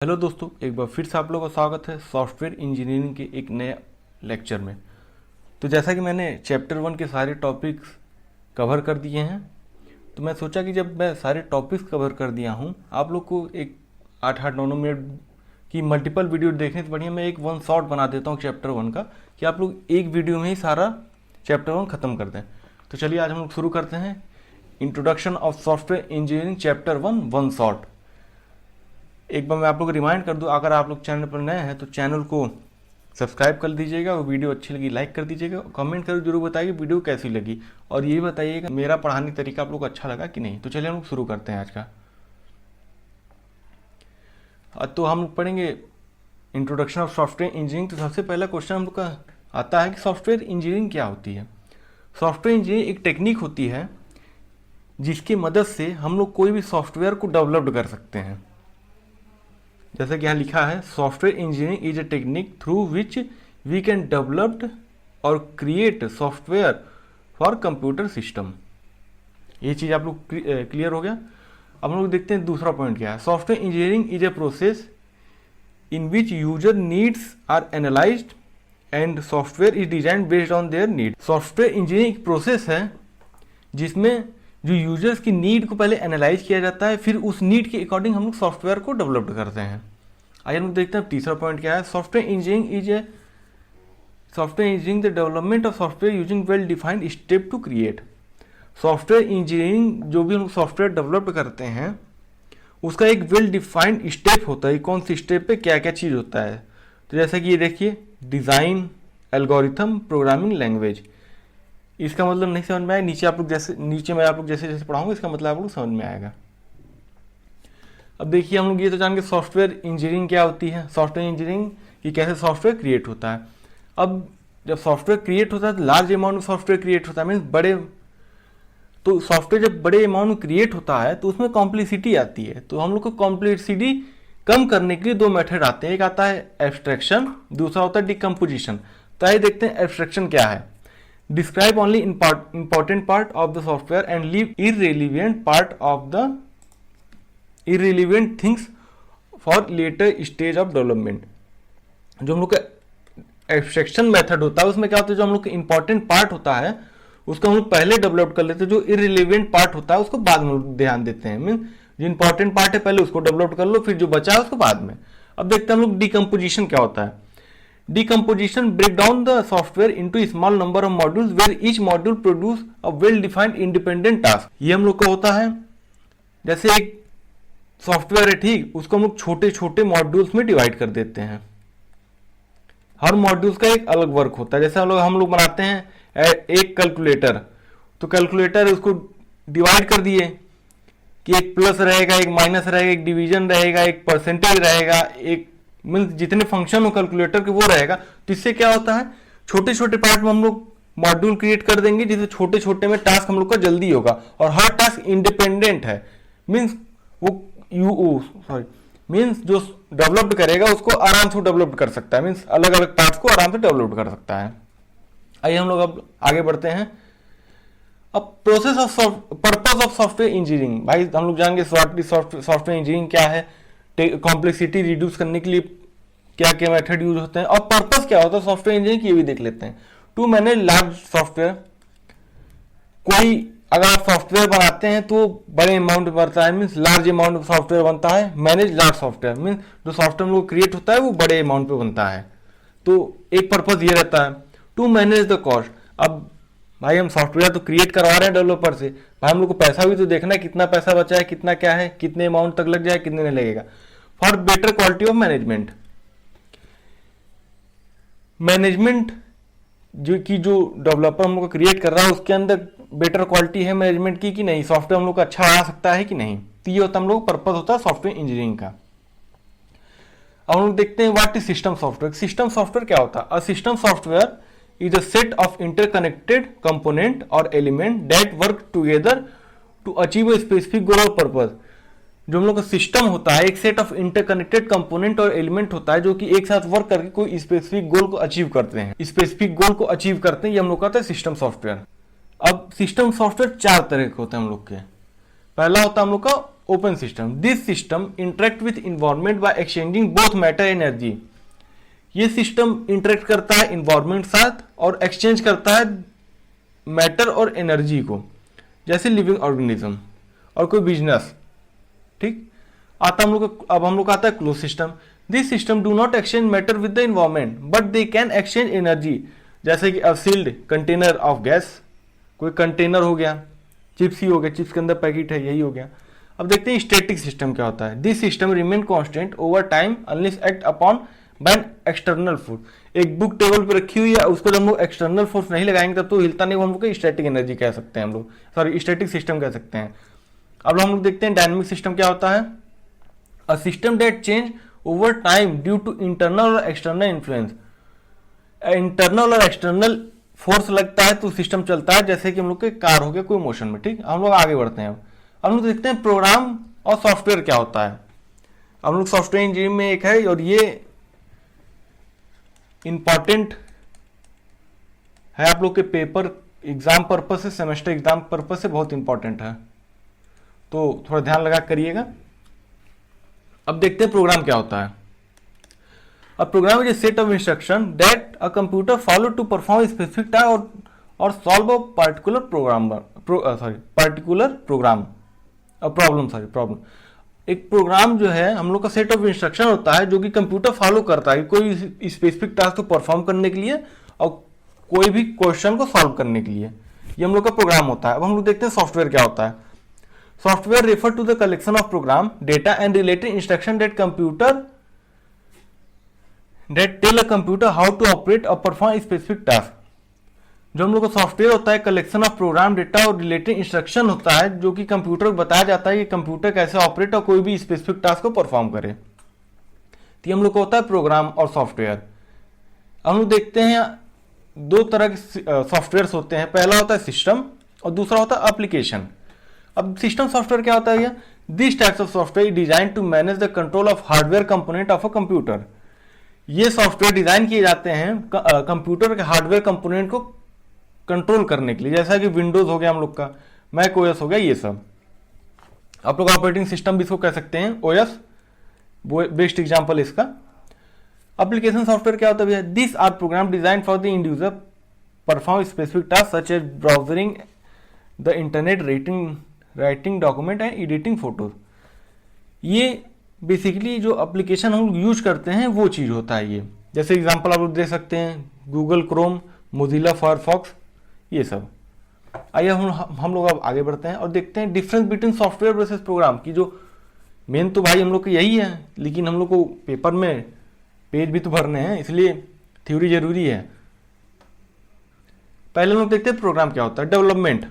Hello दोस्तों, एक बार फिर से आप लोगों का स्वागत है सॉफ्टवेयर इंजीनियरिंग के एक नए लेक्चर में। तो जैसा कि मैंने चैप्टर 1 के सारे टॉपिक्स कवर कर दिए हैं, तो मैं सोचा कि जब मैं सारे टॉपिक्स कवर कर दिया हूं, आप लोग को एक 8-9 मिनट की मल्टीपल वीडियो देखने से बढ़िया मैं एक वन शॉट बना देता हूँ चैप्टर 1 का, कि आप लोग एक वीडियो में ही सारा चैप्टर 1 ख़त्म कर दें। तो चलिए आज हम लोग शुरू करते हैं introduction of software engineering chapter 1 one shot. एक बार मैं आप लोग को रिमाइंड कर दूं, अगर आप लोग चैनल पर नए हैं तो चैनल को सब्सक्राइब कर दीजिएगा, वो वीडियो अच्छी लगी लाइक कर दीजिएगा, कमेंट करके जरूर बताइए वीडियो कैसी लगी, और ये बताइएगा मेरा पढ़ाने तरीका आप लोग को अच्छा लगा कि नहीं। तो चलिए हम लोग शुरू करते हैं आज का। तो हम लोग पढ़ेंगे इंट्रोडक्शन ऑफ सॉफ्टवेयर इंजीनियरिंग। तो सबसे पहला क्वेश्चन हम लोग का आता है कि सॉफ्टवेयर इंजीनियरिंग क्या होती है। सॉफ्टवेयर इंजीनियरिंग एक टेक्निक होती है जिसकी मदद से हम लोग कोई भी सॉफ्टवेयर को डेवलप कर सकते हैं। जैसे कि यहाँ लिखा है, software engineering is a technique through which we can developed और create software for computer system. ये चीज़ आप लोग क्लियर हो गया। अब हम लोग देखते हैं दूसरा पॉइंट क्या है। Software engineering is a process in which user needs are analysed and software is design based on their need. Software engineering एक प्रोसेस है जिसमें जो यूजर्स की नीड को पहले एनालाइज किया जाता है, फिर उस नीड के अकॉर्डिंग हम लोग सॉफ्टवेयर को डेवलप करते हैं। आइए हम लोग देखते हैं तीसरा पॉइंट क्या है। Software engineering the development of software using well defined step to create. Software engineering जो भी हम सॉफ्टवेयर डेवलप करते हैं उसका एक वेल डिफाइंड स्टेप होता है। कौन सी स्टेप पे क्या क्या चीज़ होता है। तो जैसे कि ये देखिए, डिज़ाइन, एल्गोरिथम, प्रोग्रामिंग लैंग्वेज। इसका मतलब नहीं समझ में आया, नीचे मैं आप लोग जैसे जैसे पढ़ाऊंगा इसका मतलब आप लोग समझ में आएगा। अब देखिए, हम लोग ये तो जान के सॉफ्टवेयर इंजीनियरिंग क्या होती है, सॉफ्टवेयर इंजीनियरिंग कि कैसे सॉफ्टवेयर क्रिएट होता है। अब जब सॉफ्टवेयर क्रिएट होता है तो लार्ज अमाउंट में सॉफ्टवेयर क्रिएट होता है, मीन्स तो सॉफ्टवेयर जब बड़े अमाउंट में क्रिएट होता है तो उसमें कॉम्प्लेक्सिटी आती है। तो हम लोग को कॉम्प्लेक्सिटी कम करने के लिए दो मेथड आते हैं। एक आता है एब्स्ट्रैक्शन, दूसरा होता है डिकम्पोजिशन। तो आइए देखते हैं एब्स्ट्रैक्शन क्या है। Describe only important part of the software and leave irrelevant things for later stage of development। जो हम लोग का एब्स्ट्रैक्शन मेथड होता है उसमें क्या होता है, जो हम लोग का इंपॉर्टेंट पार्ट होता है उसको हम लोग पहले डेवलप कर लेते हैं, जो इररिलेवेंट पार्ट होता है उसको बाद में ध्यान देते हैं। मीन जो इंपॉर्टेंट पार्ट है पहले उसको डेवलप कर लो, फिर जो बचा है उसको बाद में। अब देखते हैं हम लोग डिकम्पोजिशन क्या होता है। Decomposition break down the software into a small number of modules where each module produce a well-defined independent task। ये हम लोग का होता है, जैसे एक सॉफ्टवेयर है, ठीक, उसको हम लोग छोटे छोटे मॉड्यूल्स में डिवाइड कर देते हैं। हर मॉड्यूल्स का एक अलग वर्क होता है। जैसे हम लोग बनाते हैं एक कैलकुलेटर, तो कैलकुलेटर उसको डिवाइड कर दिए कि एक प्लस रहेगा, एक माइनस रहेगा, एक डिवीजन रहेगा, एक परसेंटेज रहेगा, एक मीन्स जितने फंक्शन हो कैलकुलेटर के वो रहेगा। तो इससे क्या होता है, छोटे छोटे पार्ट में हम लोग मॉड्यूल क्रिएट कर देंगे जिससे छोटे छोटे में टास्क हम लोग का जल्दी होगा, और हर टास्क इंडिपेंडेंट है। मीन्स मीन्स जो डेवलप करेगा उसको आराम से डेवलप कर सकता है, मीन्स अलग अलग पार्ट्स को आराम से डेवलप कर सकता है। आइए हम लोग अब आगे बढ़ते हैं। अब process of purpose of software engineering. भाई हम लोग जानेंगे सॉफ्टवेयर इंजीनियरिंग क्या है, कॉम्प्लेक्सिटी रिड्यूस करने के लिए क्या क्या मेथड यूज होते हैं, और पर्पस क्या होता है सॉफ्टवेयर इंजीनियरिंग की, ये भी देख लेते हैं। To manage large software. कोई अगर आप सॉफ्टवेयर बनाते हैं तो बड़े अमाउंट में बनता है, मीन्स लार्ज अमाउंट में सॉफ्टवेयर बनता है। मैनेज लार्ज सॉफ्टवेयर मीन्स जो सॉफ्टवेयर हम लोग क्रिएट होता है वो बड़े अमाउंट पे बनता है। तो एक पर्पज ये रहता है। To manage the cost. अब भाई हम सॉफ्टवेयर तो क्रिएट करवा रहे हैं डेवलपर से, भाई हम लोग को पैसा भी तो देखना है, कितना पैसा बचा है, कितना क्या है, कितने अमाउंट तक लग जाए, कितने नहीं लगेगा। For better quality of management. Management जो डेवलपर हम लोग को क्रिएट कर रहा है उसके अंदर बेटर क्वालिटी है मैनेजमेंट की कि नहीं, सॉफ्टवेयर हम लोग का अच्छा आ सकता है कि नहीं। तो ये होता है हम लोग पर्पस होता है सॉफ्टवेयर इंजीनियरिंग का। अब हम लोग देखते हैं what is system software. System software क्या होता है। A system software is a set of interconnected component or element that work together to achieve a specific goal or purpose। जो हम लोग का सिस्टम होता है एक सेट ऑफ इंटरकनेक्टेड कंपोनेंट और एलिमेंट होता है जो कि एक साथ वर्क करके कोई स्पेसिफिक गोल को अचीव करते हैं। स्पेसिफिक गोल को अचीव करते हैं, ये हम लोग कहते हैं सिस्टम सॉफ्टवेयर। अब सिस्टम सॉफ्टवेयर चार तरह के होते हैं हम लोग के। पहला होता है हम लोग का open system. This system interact with environment by exchanging both matter and energy. ये सिस्टम इंटरेक्ट करता है इन्वायरमेंट साथ और एक्सचेंज करता है मैटर और एनर्जी को, जैसे लिविंग ऑर्गेनिज्म और कोई बिजनेस। ठीक, आता हम लोग अब हम लोग आता है close system. This system do not exchange matter with the environment but they can exchange energy, जैसे कि a shield container of gas, कोई कंटेनर हो गया, चिप्स ही हो गया, चिप्स के अंदर पैकेट है, यही हो गया। अब देखते हैं स्टैटिक सिस्टम क्या होता है। This system remain constant over time unless act upon bye an external force. एक बुक टेबल पे रखी हुई है, उसको जब हम लोग एक्सटर्नल फोर्स नहीं लगाएंगे तब तो हिलता नहीं, हम लोग स्टैटिक एनर्जी कह सकते हैं, हम लोग सॉरी स्टैटिक सिस्टम कह सकते हैं। अब हम लोग देखते हैं डायनामिक सिस्टम क्या होता है। A system that change over time due to internal और एक्सटर्नल इन्फ्लुएंस। इंटरनल और एक्सटर्नल फोर्स लगता है तो सिस्टम चलता है, जैसे कि हम लोग के कार हो गया कोई मोशन में। ठीक, हम लोग आगे बढ़ते हैं। अब हम लोग देखते हैं प्रोग्राम और सॉफ्टवेयर क्या होता है। हम लोग सॉफ्टवेयर इंजीनियरिंग में एक है और ये इंपॉर्टेंट है आप लोग के पेपर एग्जाम पर्पस से, सेमेस्टर एग्जाम पर्पस से बहुत इंपॉर्टेंट है, तो थोड़ा ध्यान लगा करिएगा। अब देखते हैं प्रोग्राम क्या होता है। A program is a set of instructions that a computer follow to perform a specific task or solve a particular problem. एक प्रोग्राम जो है हम लोग का सेट ऑफ इंस्ट्रक्शन होता है जो कि कंप्यूटर फॉलो करता है कोई स्पेसिफिक टास्क को परफॉर्म करने के लिए और कोई भी क्वेश्चन को सॉल्व करने के लिए, ये हम लोग का प्रोग्राम होता है। अब हम लोग देखते हैं सॉफ्टवेयर क्या होता है। Software refer to the collection of program data and related instruction that tell a computer how to operate or perform a specific task। जो हम लोग का सॉफ्टवेयर होता है कलेक्शन ऑफ प्रोग्राम डेटा और रिलेटेड इंस्ट्रक्शन होता है जो कि कंप्यूटर को बताया जाता है कि कंप्यूटर कैसे ऑपरेट और कोई भी स्पेसिफिक टास्क को परफॉर्म करे, तो हम लोग का होता है प्रोग्राम और सॉफ्टवेयर। हम लोग देखते हैं दो तरह के सॉफ्टवेयर होते हैं, पहला होता है सिस्टम और दूसरा होता है एप्लीकेशन। अब सिस्टम सॉफ्टवेयर क्या होता है? This types of software design to manage the control of hardware component of a computer. ये सॉफ्टवेयर डिजाइन किए जाते हैं कंप्यूटर के हार्डवेयर कंपोनेंट को कंट्रोल करने के लिए, जैसा कि विंडोज हो गया हम लोग का, मैक ओएस हो गया, ये सब आप लोग ऑपरेटिंग सिस्टम भी इसको कह सकते हैं, ओएस बेस्ट एग्जांपल इसका। एप्लीकेशन सॉफ्टवेयर क्या होता है? This are program design for the individual perform specific task such as browsering the internet, writing document and editing photos. ये बेसिकली जो एप्लीकेशन हम यूज करते हैं वो चीज़ होता है ये, जैसे एग्जांपल आप लोग दे सकते हैं गूगल क्रोम, मोजिला फायरफॉक्स, ये सब। आइए हम लोग अब आगे बढ़ते हैं और देखते हैं difference between software versus program की। जो मेन तो भाई हम लोग को यही है, लेकिन हम लोग को पेपर में पेज भी तो भरने हैं, इसलिए थ्योरी जरूरी है। पहले हम लोग देखते हैं प्रोग्राम क्या होता है। Development.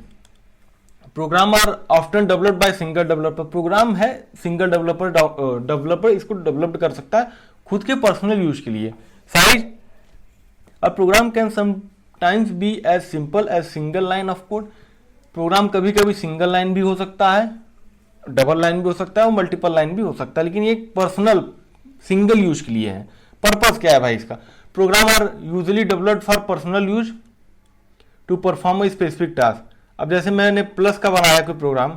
Program are often developed by single developer. Program है सिंगल डेवलपर इसको डेवलप कर सकता है खुद के पर्सनल यूज के लिए। Size. A program can sometimes be as simple as single line of code. Program कभी कभी सिंगल लाइन भी हो सकता है, डबल लाइन भी हो सकता है और मल्टीपल लाइन भी हो सकता है, लेकिन ये पर्सनल सिंगल यूज के लिए है। पर्पस क्या है भाई इसका? Program are usually developed for personal use to perform a specific task. अब जैसे मैंने प्लस का बनाया कोई प्रोग्राम,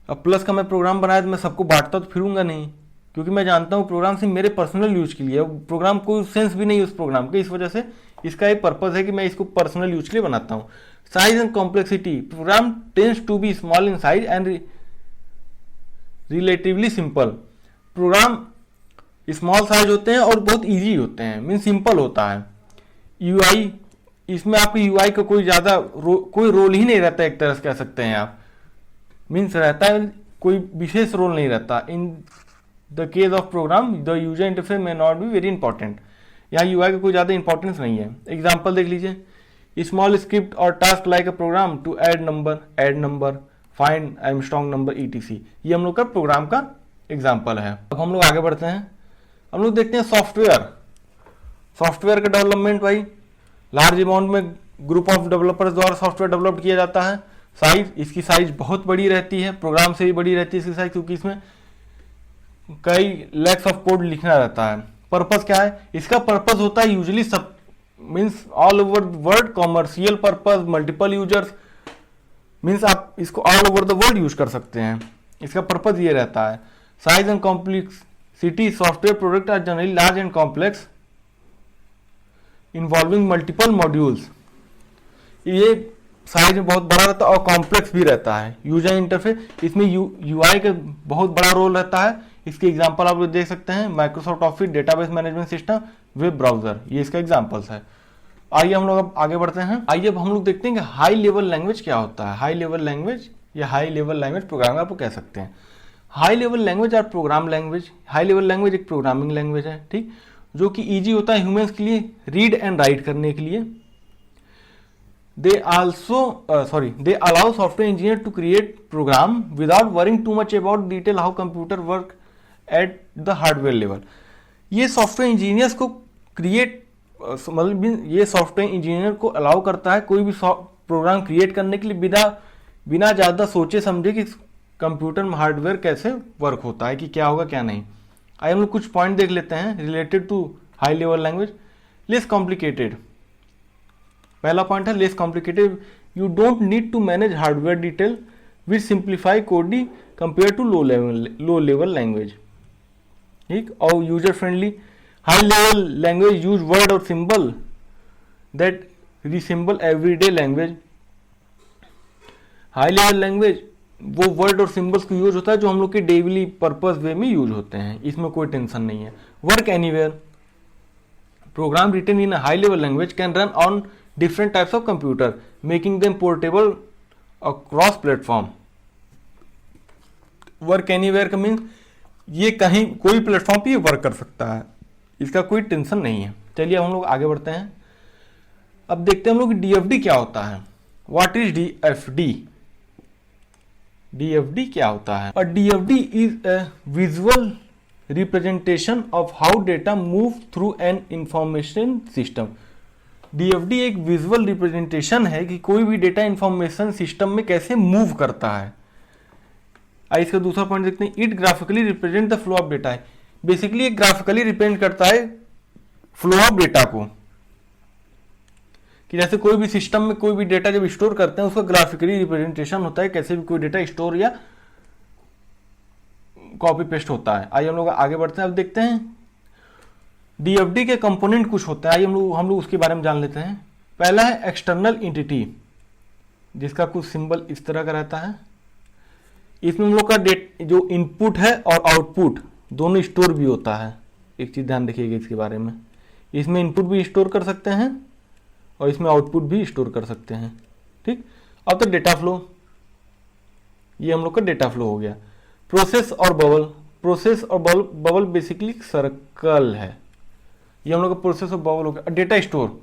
अब प्लस का मैं प्रोग्राम बनाया तो मैं सबको बांटता तो फिरूंगा नहीं, क्योंकि मैं जानता हूँ प्रोग्राम सिर्फ मेरे पर्सनल यूज के लिए। प्रोग्राम कोई सेंस भी नहीं है उस प्रोग्राम के, इस वजह से इसका एक पर्पस है कि मैं इसको पर्सनल यूज के लिए बनाता हूँ। Size and complexity. Program tends to be small in size and relatively simple. Program small size होते हैं और बहुत ईजी होते हैं, मीन सिंपल होता है। यूआई, इसमें आपकी यूआई का कोई ज़्यादा कोई रोल ही नहीं रहता, एक तरह से कह सकते हैं आप, मीन्स रहता है कोई विशेष रोल नहीं रहता। In the case of program the user interface may not be very important. यहाँ यूआई का कोई ज़्यादा इंपॉर्टेंस नहीं है। एग्जाम्पल देख लीजिए, स्मॉल स्क्रिप्ट और task like a program to add number, find Armstrong number ETC। ये हम लोग का प्रोग्राम का एग्जाम्पल है। अब हम लोग आगे बढ़ते हैं, हम लोग देखते हैं सॉफ्टवेयर। सॉफ्टवेयर का डेवलपमेंट भाई लार्ज अमाउंट में ग्रुप ऑफ डेवलपर्स द्वारा सॉफ्टवेयर डेवलप किया जाता है। साइज, इसकी साइज बहुत बड़ी रहती है, प्रोग्राम से भी बड़ी रहती है इसकी साइज, क्योंकि इसमें कई लैक्स ऑफ कोड लिखना रहता है। पर्पस क्या है इसका? पर्पस होता है यूजुअली सब means all over world, commercial purpose, multiple users, means आप इसको all over the world use कर सकते हैं। इसका पर्पज ये रहता है। Size and complexity software product are generally large and complex involving multiple modules. ये साइज में बहुत बड़ा रहता है और कॉम्प्लेक्स भी रहता है। यूजर इंटरफेस, इसमें यूआई का बहुत बड़ा रोल रहता है। इसके एग्जांपल आप लोग देख सकते हैं, Microsoft office, database management system, web browser, ये इसका एग्जांपल्स है। आइए हम लोग अब आगे बढ़ते हैं। आइए अब हम लोग देखते हैं कि हाई लेवल लैंग्वेज क्या होता है। हाई लेवल लैंग्वेज या हाई लेवल लैंग्वेज प्रोग्रामिंग आप कह सकते हैं। हाई लेवल लैंग्वेज और programme language, high level language एक प्रोग्रामिंग लैंग्वेज है, ठीक, जो कि ईजी होता है ह्यूमंस के लिए रीड एंड राइट करने के लिए। They allow software engineer to create program without worrying too much about detail how computer work at the hardware level। ये सॉफ्टवेयर इंजीनियर्स को मतलब ये सॉफ्टवेयर इंजीनियर को अलाउ करता है कोई भी प्रोग्राम क्रिएट करने के लिए बिना ज़्यादा सोचे समझे कि कंप्यूटर में हार्डवेयर कैसे वर्क होता है, कि क्या होगा क्या नहीं। आइए हम लोग कुछ पॉइंट देख लेते हैं related to high level language. Less complicated, पहला पॉइंट है less complicated. You don't need to manage hardware detail with simplify coding compare to low level language, ठीक। और user friendly, high level language use word और symbol that resemble everyday language. High level language वो word और symbols का use होता है जो हम लोग के डेली पर्पस वे में यूज होते हैं, इसमें कोई टेंशन नहीं है। Work anywhere, program written in high level language can run on different types of computer making them portable across platform। Work anywhere का मीन ये कहीं कोई प्लेटफॉर्म पे वर्क कर सकता है, इसका कोई टेंशन नहीं है। चलिए हम लोग आगे बढ़ते हैं। अब देखते हैं हम लोग डीएफडी क्या होता है। What is DFD? डीएफडी क्या होता है? और DFD is a visual representation of how data move through an information system. DFD एक विजुअल रिप्रेजेंटेशन है कि कोई भी डेटा इंफॉर्मेशन सिस्टम में कैसे मूव करता है। आइए इसका दूसरा पॉइंट देखते हैं। It graphically represent the flow of data है। बेसिकली एक ग्राफिकली रिप्रेजेंट करता है फ्लो ऑफ डेटा को, कि जैसे कोई भी सिस्टम में कोई भी डेटा जब स्टोर करते हैं उसका ग्राफिकली रिप्रेजेंटेशन होता है, कैसे भी कोई डेटा स्टोर या कॉपी पेस्ट होता है। आइए हम लोग आगे बढ़ते हैं। अब देखते हैं डीएफडी के कंपोनेंट कुछ होते हैं। आइए हम लोग उसके बारे में जान लेते हैं। पहला है एक्सटर्नल एंटिटी, जिसका कुछ सिंबल इस तरह का रहता है। इसमें हम लोग का जो इनपुट है और आउटपुट दोनों स्टोर भी होता है। एक चीज ध्यान रखिएगा इसके बारे में, इसमें इनपुट भी स्टोर कर सकते हैं और इसमें आउटपुट भी स्टोर कर सकते हैं, ठीक। अब तो डेटा फ्लो, ये हम लोग का डेटा फ्लो हो गया। प्रोसेस और बबल, प्रोसेस और बबल बेसिकली सर्कल है, ये हम लोग का प्रोसेस और बबल हो गया। डेटा स्टोर,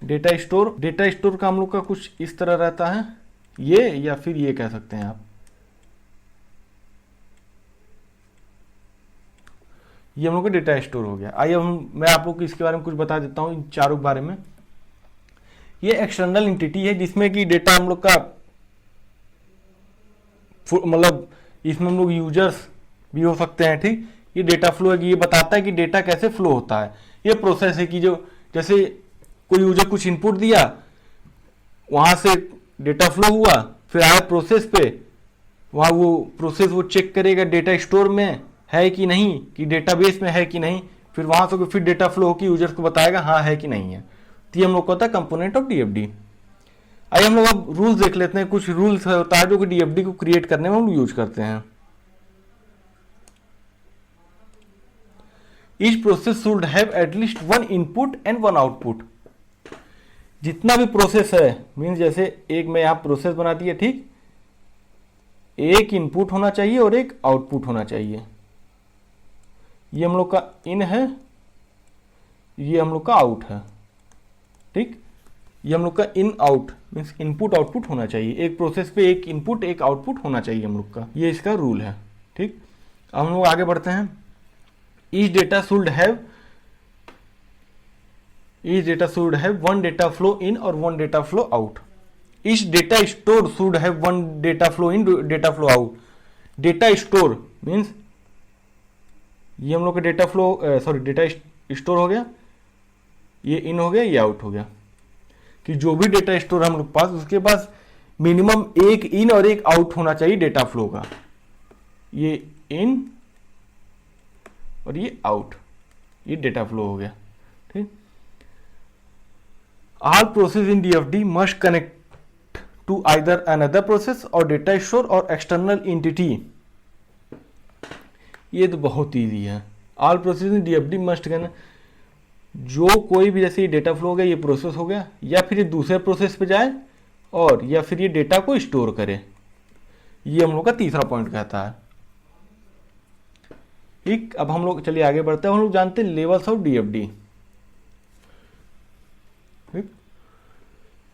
डेटा स्टोर का हम लोग का कुछ इस तरह रहता है, ये या फिर ये कह सकते हैं आप, ये हम लोग का डेटा स्टोर हो गया। आइए मैं आप लोग को इसके बारे में कुछ बता देता हूँ, इन चारों के बारे में। ये एक्सटर्नल एंटिटी है जिसमें कि डेटा हम लोग का मतलब इसमें हम लोग यूजर्स भी हो सकते हैं, ठीक। ये डेटा फ्लो है कि ये बताता है कि डेटा कैसे फ्लो होता है। ये प्रोसेस है कि जो जैसे कोई यूजर कुछ इनपुट दिया, वहां से डेटा फ्लो हुआ, फिर आया प्रोसेस पे, वहां वो प्रोसेस वो चेक करेगा डेटा स्टोर में है कि नहीं, कि डेटाबेस में है कि नहीं, फिर वहां से फिर डेटा फ्लो होकर यूजर को बताएगा हाँ है कि नहीं है। तो ये हम लोग को होता है कंपोनेंट ऑफ डीएफडी। आइए हम लोग अब रूल्स देख लेते हैं। कुछ रूल्स होता है जो कि डीएफडी को क्रिएट करने में हम यूज करते हैं। Each process should have at least one input and one output। जितना भी प्रोसेस है, मीन्स जैसे एक में यहाँ प्रोसेस बना दिया, ठीक, एक इनपुट होना चाहिए और एक आउटपुट होना चाहिए। ये हम लोग का इन है, ये हम लोग का आउट है, ठीक। ये हम लोग का in out means input output होना चाहिए। एक प्रोसेस पे एक इनपुट एक आउटपुट होना चाहिए हम लोग का, ये इसका रूल है, ठीक। अब हम लोग आगे बढ़ते हैं। Each data should have one data flow in or one data flow out। Each data store should have one data flow in, data flow out। Data store means ये हम लोग का डेटा फ्लो डेटा स्टोर हो गया, ये इन हो गया, ये आउट हो गया। कि जो भी डेटा स्टोर हम लोग पास, उसके पास मिनिमम एक इन और एक आउट होना चाहिए डेटा फ्लो का। ये इन और ये आउट, ये डेटा फ्लो हो गया। ठीक, all process in DFD must connect to either another process और डेटा स्टोर और एक्सटर्नल एंटिटी। ये तो बहुत ईजी है। All process in DFD must connect, जो कोई भी जैसे ये डेटा फ्लो हो गया, ये प्रोसेस हो गया, या फिर ये दूसरे प्रोसेस पे जाए और या फिर ये डेटा को स्टोर करे। ये हम लोग का तीसरा पॉइंट कहता है। ठीक, अब हम लोग चलिए आगे बढ़ते हैं। हम लोग जानते हैं levels of DFD.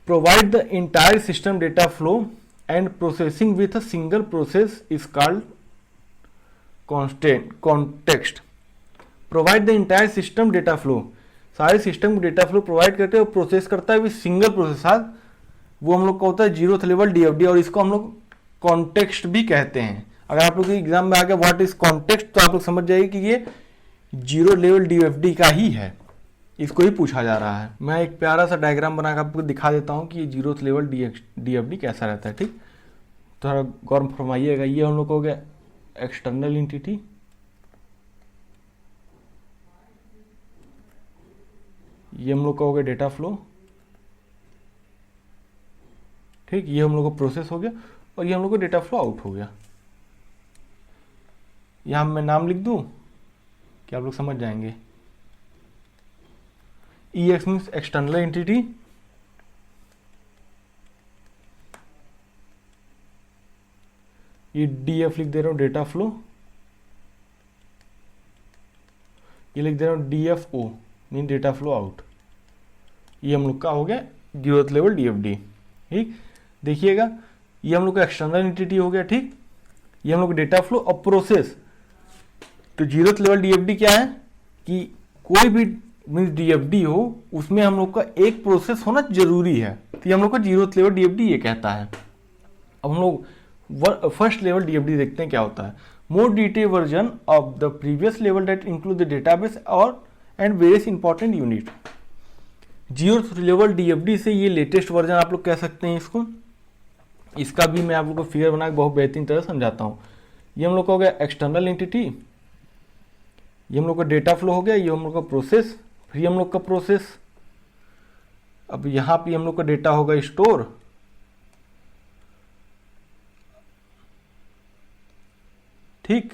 Provide the entire system data flow and processing with a single process is called context. Provide the entire system data flow, सारे सिस्टम को डेटा फ्लो प्रोवाइड करते हैं और प्रोसेस करता है विथ सिंगल प्रोसेस, वो हम लोग का होता है जीरोथ लेवल डीएफडी, और इसको हम लोग कॉन्टेक्स्ट भी कहते हैं। अगर आप लोग के एग्जाम में आ गया व्हाट इज कॉन्टेक्स्ट, तो आप लोग समझ जाइए कि ये जीरो लेवल डीएफडी का ही है, इसको ही पूछा जा रहा है। मैं एक प्यारा सा डायग्राम बनाकर आपको दिखा देता हूँ कि ये जीरोथ लेवल डीएफडी कैसा रहता है। ठीक, थोड़ा गौर फरमाइएगा। ये हम लोग को हो गया एक्सटर्नल एंटिटी, ये हम लोग का हो गया डेटा फ्लो। ठीक, ये हम लोग को प्रोसेस हो गया और ये हम लोग को डेटा फ्लो आउट हो गया। यहां मैं नाम लिख दूं कि आप लोग समझ जाएंगे। EX मीन्स एक्सटर्नल एंटिटी, ये DF लिख दे रहा हूं डेटा फ्लो, ये लिख दे रहा हूं DFO mean data flow out. ये हम लोग का हो गया जीरोथ लेवल डीएफडी। ठीक, देखिएगा ये हम लोग का एक्सटर्नल एंटिटी हो गया। ठीक, ये हम लोग डेटा फ्लो और प्रोसेस। तो जीरोथ लेवल डीएफडी क्या है कि कोई भी मीन्स डीएफडी हो उसमें हम लोग का एक प्रोसेस होना जरूरी है, तो ये हम लोग का जीरोथ लेवल डीएफडी ये कहता है। अब हम लोग फर्स्ट लेवल डीएफडी देखते हैं क्या होता है। More detail version of the previous level that include the database और and various important unit. Zeroth level DFD से ये लेटेस्ट वर्जन आप लोग कह सकते हैं इसको। इसका भी मैं आप लोग को फिगर बना के बहुत बेहतरीन तरह समझाता हूँ। ये हम लोग का हो गया एक्सटर्नल एंटिटी, ये हम लोग का डेटा फ्लो हो गया, ये हम लोग का प्रोसेस, फिर ये हम लोग का प्रोसेस। अब यहाँ पे हम लोग का डेटा होगा स्टोर, ठीक।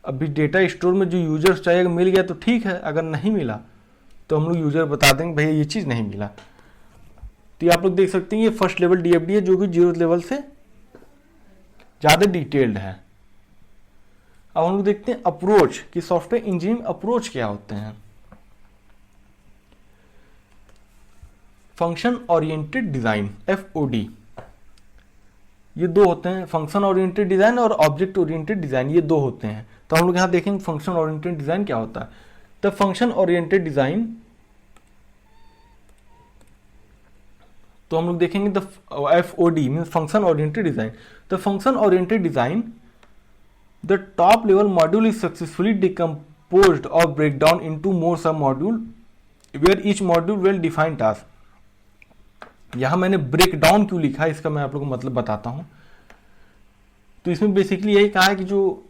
अभी डेटा स्टोर में जो यूजर्स चाहिए मिल गया तो ठीक है, अगर नहीं मिला तो हम लोग यूजर बता देंगे भैया ये चीज़ नहीं मिला। तो ये आप लोग देख सकते हैं ये फर्स्ट लेवल डीएफडी है जो कि जीरो लेवल से ज़्यादा डिटेल्ड है। अब हम लोग देखते हैं अप्रोच कि सॉफ्टवेयर इंजीनियरिंग अप्रोच क्या होते हैं। फंक्शन ओरिएंटेड डिज़ाइन FOD, ये दो होते हैं, फंक्शन ओरिएंटेड डिज़ाइन और ऑब्जेक्ट ओरिएंटेड डिज़ाइन, ये दो होते हैं। तो हम लोग यहाँ देखेंगे फंक्शन ओरिएंटेड डिज़ाइन क्या होता है। तो फंक्शन ओरिएंटेड डिज़ाइन, तो हम लोग देखेंगे the FOD means function oriented design. The function oriented design, the top level module is successfully decomposed और break down into more sub module where each module well defined task. यहां मैंने break down क्यों लिखा है इसका मैं आप लोगों को मतलब बताता हूं। तो इसमें बेसिकली यही कहा है कि जो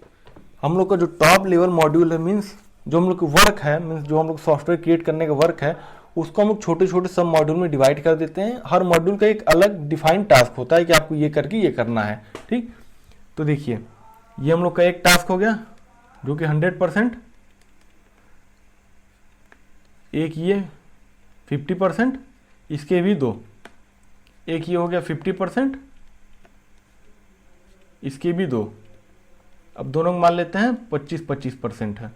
हम लोग का जो टॉप लेवल मॉड्यूल है मीन्स जो हम लोग का वर्क है, मीन्स जो हम लोग सॉफ्टवेयर क्रिएट करने का वर्क है उसको हम लोग छोटे छोटे सब मॉड्यूल में डिवाइड कर देते हैं। हर मॉड्यूल का एक अलग डिफाइंड टास्क होता है कि आपको ये करके ये करना है, ठीक। तो देखिए ये हम लोग का एक टास्क हो गया जो कि 100%, एक ये 50%, इसके भी दो, एक ये हो गया 50%, इसके भी दो। अब दोनों को मान लेते हैं 25-25% है।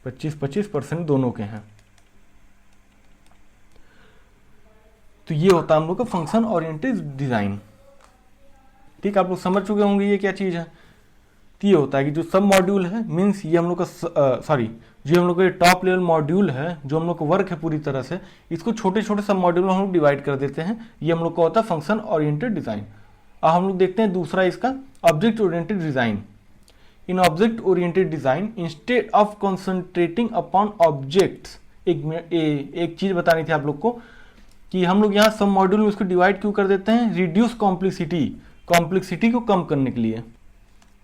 पच्चीस 25% दोनों के हैं। तो ये होता है हम लोग का फंक्शन ओरिएंटेड डिजाइन, ठीक। आप लोग समझ चुके होंगे ये क्या चीज है। तो ये होता है कि जो सब मॉड्यूल है मीन्स ये हम लोग का जो हम लोग का टॉप लेवल मॉड्यूल है जो हम लोग का वर्क है पूरी तरह से, इसको छोटे छोटे सब मॉड्यूल में हम लोग डिवाइड कर देते हैं। ये हम लोग का होता है फंक्शन ओरिएंटेड डिजाइन। अब हम लोग देखते हैं दूसरा इसका object oriented design. In object oriented design instead of concentrating upon objects, एक चीज बतानी थी आप लोग को कि हम लोग यहाँ सब मॉड्यूल में उसको डिवाइड क्यों कर देते हैं, रिड्यूस कॉम्प्लेक्सिटी को कम करने के लिए,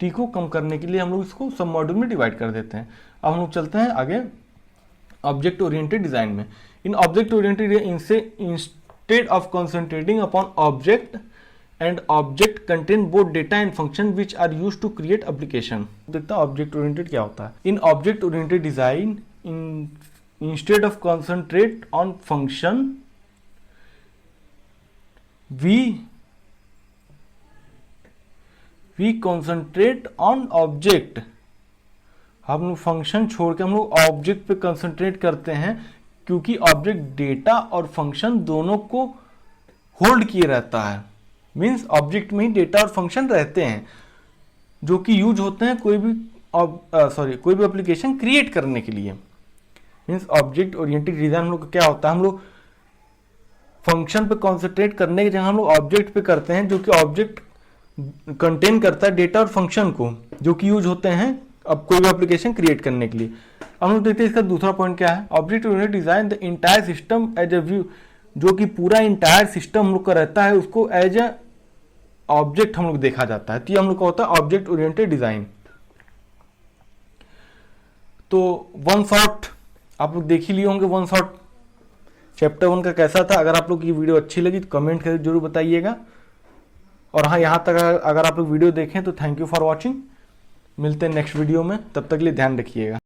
टी को कम करने के लिए हम लोग इसको सब मॉड्यूल में डिवाइड कर देते हैं। अब हम लोग चलते हैं आगे ऑब्जेक्ट ओरिएंटेड डिजाइन में। In object oriented instead of concentrating upon object and object contain both data and function which are used to create application. देखते हैं ऑब्जेक्ट ओरिएंटेड क्या होता है। In object oriented design instead of concentrate on function we concentrate on object. हम लोग function छोड़ के हम लोग ऑब्जेक्ट पे कंसंट्रेट करते हैं, क्योंकि ऑब्जेक्ट डेटा और फंक्शन दोनों को होल्ड किए रहता है। मीन्स ऑब्जेक्ट में ही डेटा और फंक्शन रहते हैं जो कि यूज होते हैं कोई भी एप्लीकेशन क्रिएट करने के लिए। मीन्स ऑब्जेक्ट ओरिएंटेड डिजाइन हम लोग का क्या होता है, हम लोग फंक्शन पे कॉन्सेंट्रेट करने की जगह हम लोग ऑब्जेक्ट पे करते हैं, जो कि ऑब्जेक्ट कंटेन करता है डेटा और फंक्शन को, जो कि यूज होते हैं अब कोई भी एप्लीकेशन क्रिएट करने के लिए। अब हम लोग देखते हैं इसका दूसरा पॉइंट क्या है। Object oriented design the entire system as a view, जो कि पूरा इंटायर सिस्टम हम लोग का रहता है उसको एज अ ऑब्जेक्ट हम लोग देखा जाता है, तो ये हम लोग का होता है ऑब्जेक्ट ओरिएंटेड डिजाइन। तो वन शॉट आप लोग देख ही लिए होंगे, वन शॉट चैप्टर 1 का कैसा था। अगर आप लोग की वीडियो अच्छी लगी तो कमेंट करके जरूर बताइएगा। और हाँ, यहाँ तक अगर आप लोग वीडियो देखें तो थैंक यू फॉर वॉचिंग। मिलते हैं नेक्स्ट वीडियो में, तब तक के लिए ध्यान रखिएगा।